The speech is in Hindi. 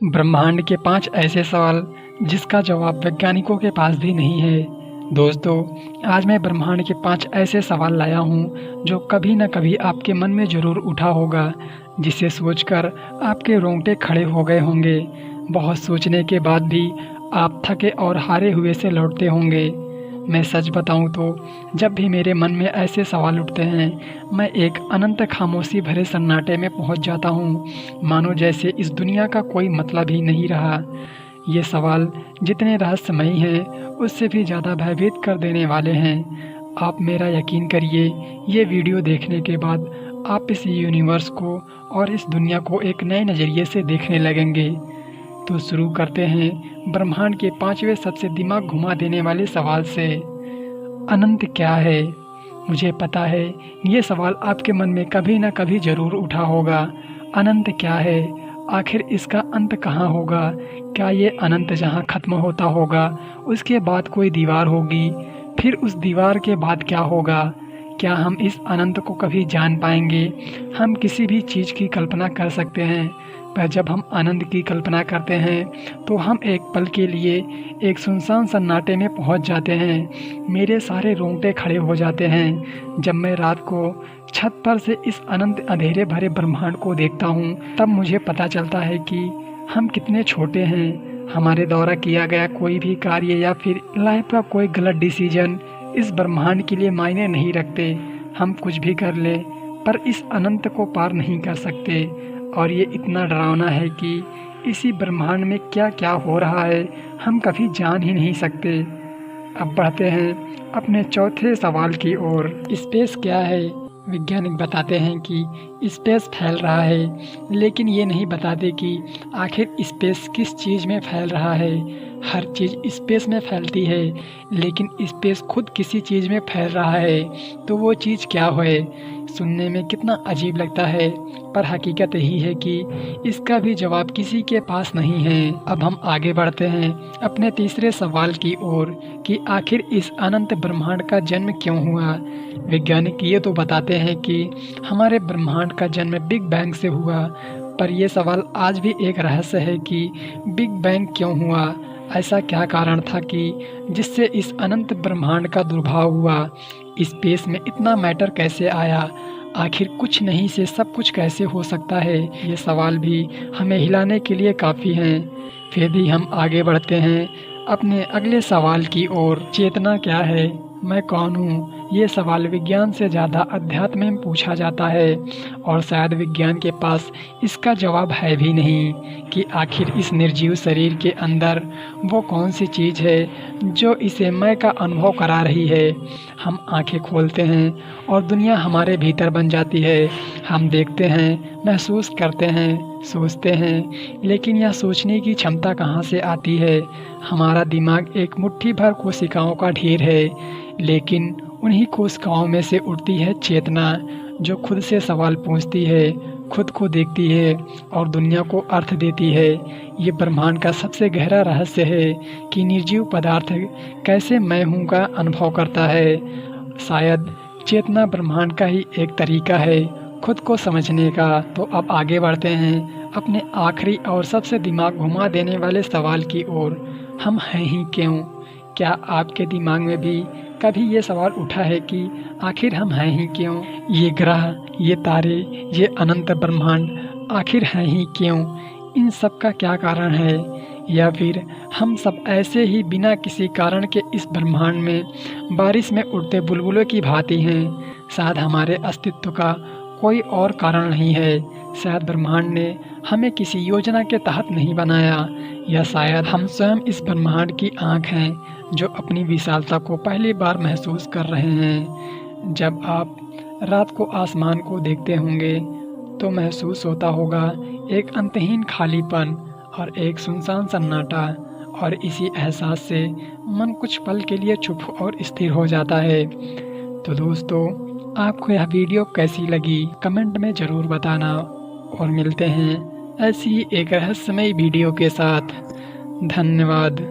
ब्रह्मांड के 5 ऐसे सवाल जिसका जवाब वैज्ञानिकों के पास भी नहीं है। दोस्तों, आज मैं ब्रह्मांड के 5 ऐसे सवाल लाया हूँ जो कभी न कभी आपके मन में ज़रूर उठा होगा, जिसे सोचकर आपके रोंगटे खड़े हो गए होंगे। बहुत सोचने के बाद भी आप थके और हारे हुए से लौटते होंगे। मैं सच बताऊं तो जब भी मेरे मन में ऐसे सवाल उठते हैं, मैं एक अनंत खामोशी भरे सन्नाटे में पहुंच जाता हूं, मानो जैसे इस दुनिया का कोई मतलब ही नहीं रहा। ये सवाल जितने रहस्यमयी हैं, उससे भी ज़्यादा भयभीत कर देने वाले हैं। आप मेरा यकीन करिए, ये वीडियो देखने के बाद आप इस यूनिवर्स को और इस दुनिया को एक नए नज़रिए से देखने लगेंगे। तो शुरू करते हैं ब्रह्मांड के 5वें सबसे दिमाग घुमा देने वाले सवाल से। अनंत क्या है? मुझे पता है ये सवाल आपके मन में कभी न कभी ज़रूर उठा होगा। अनंत क्या है? आखिर इसका अंत कहाँ होगा? क्या ये अनंत जहाँ ख़त्म होता होगा उसके बाद कोई दीवार होगी? फिर उस दीवार के बाद क्या होगा? क्या हम इस अनंत को कभी जान पाएंगे? हम किसी भी चीज़ की कल्पना कर सकते हैं, पर जब हम आनंद की कल्पना करते हैं तो हम एक पल के लिए एक सुनसान सन्नाटे में पहुंच जाते हैं। मेरे सारे रोंगटे खड़े हो जाते हैं जब मैं रात को छत पर से इस अनंत अंधेरे भरे ब्रह्मांड को देखता हूं। तब मुझे पता चलता है कि हम कितने छोटे हैं। हमारे द्वारा किया गया कोई भी कार्य या फिर लाइफ का कोई गलत डिसीजन इस ब्रह्मांड के लिए मायने नहीं रखते। हम कुछ भी कर लें पर इस अनंत को पार नहीं कर सकते। और ये इतना डरावना है कि इसी ब्रह्मांड में क्या क्या हो रहा है हम कभी जान ही नहीं सकते। अब बढ़ते हैं अपने चौथे सवाल की ओर। स्पेस क्या है? वैज्ञानिक बताते हैं कि स्पेस फैल रहा है, लेकिन ये नहीं बताते कि आखिर स्पेस किस चीज़ में फैल रहा है। हर चीज़ स्पेस में फैलती है, लेकिन स्पेस खुद किसी चीज़ में फैल रहा है, तो वो चीज़ क्या है? सुनने में कितना अजीब लगता है, पर हकीकत यही है कि इसका भी जवाब किसी के पास नहीं है। अब हम आगे बढ़ते हैं अपने तीसरे सवाल की ओर कि आखिर इस अनंत ब्रह्मांड का जन्म क्यों हुआ। वैज्ञानिक ये तो बताते हैं कि हमारे ब्रह्मांड का जन्म बिग बैंग से हुआ, पर यह सवाल आज भी एक रहस्य है कि बिग बैंग क्यों हुआ। ऐसा क्या कारण था कि जिससे इस अनंत ब्रह्मांड का दुर्भाव हुआ? स्पेस में इतना मैटर कैसे आया? आखिर कुछ नहीं से सब कुछ कैसे हो सकता है? ये सवाल भी हमें हिलाने के लिए काफ़ी हैं। फिर भी हम आगे बढ़ते हैं अपने अगले सवाल की ओर। चेतना क्या है? मैं कौन हूँ? ये सवाल विज्ञान से ज़्यादा अध्यात्म में पूछा जाता है, और शायद विज्ञान के पास इसका जवाब है भी नहीं कि आखिर इस निर्जीव शरीर के अंदर वो कौन सी चीज़ है जो इसे मैं का अनुभव करा रही है। हम आंखें खोलते हैं और दुनिया हमारे भीतर बन जाती है। हम देखते हैं, महसूस करते हैं, सोचते हैं, लेकिन यह सोचने की क्षमता कहाँ से आती है? हमारा दिमाग एक मुट्ठी भर कोशिकाओं का ढेर है, लेकिन उन्हीं कोशिकाओं में से उठती है चेतना, जो खुद से सवाल पूछती है, खुद को देखती है और दुनिया को अर्थ देती है। ये ब्रह्मांड का सबसे गहरा रहस्य है कि निर्जीव पदार्थ कैसे मैं हूँ का अनुभव करता है। शायद चेतना ब्रह्मांड का ही एक तरीका है खुद को समझने का। तो अब आगे बढ़ते हैं अपने आखिरी और सबसे दिमाग घुमा देने वाले सवाल की ओर। हम हैं ही क्यों? क्या आपके दिमाग में भी कभी ये सवाल उठा है कि आखिर हम हैं ही क्यों? ये ग्रह, ये तारे, ये अनंत ब्रह्मांड आखिर हैं ही क्यों? इन सब का क्या कारण है? या फिर हम सब ऐसे ही बिना किसी कारण के इस ब्रह्मांड में बारिश में उड़ते बुलबुलों की भांति हैं? शायद हमारे अस्तित्व का कोई और कारण नहीं है। शायद ब्रह्मांड ने हमें किसी योजना के तहत नहीं बनाया, या शायद हम स्वयं इस ब्रह्मांड की आँख हैं जो अपनी विशालता को पहली बार महसूस कर रहे हैं। जब आप रात को आसमान को देखते होंगे तो महसूस होता होगा एक अंतहीन खालीपन और एक सुनसान सन्नाटा, और इसी एहसास से मन कुछ पल के लिए चुप और स्थिर हो जाता है। तो दोस्तों, आपको यह वीडियो कैसी लगी कमेंट में ज़रूर बताना, और मिलते हैं ऐसी ही एक रहस्यमयी वीडियो के साथ। धन्यवाद।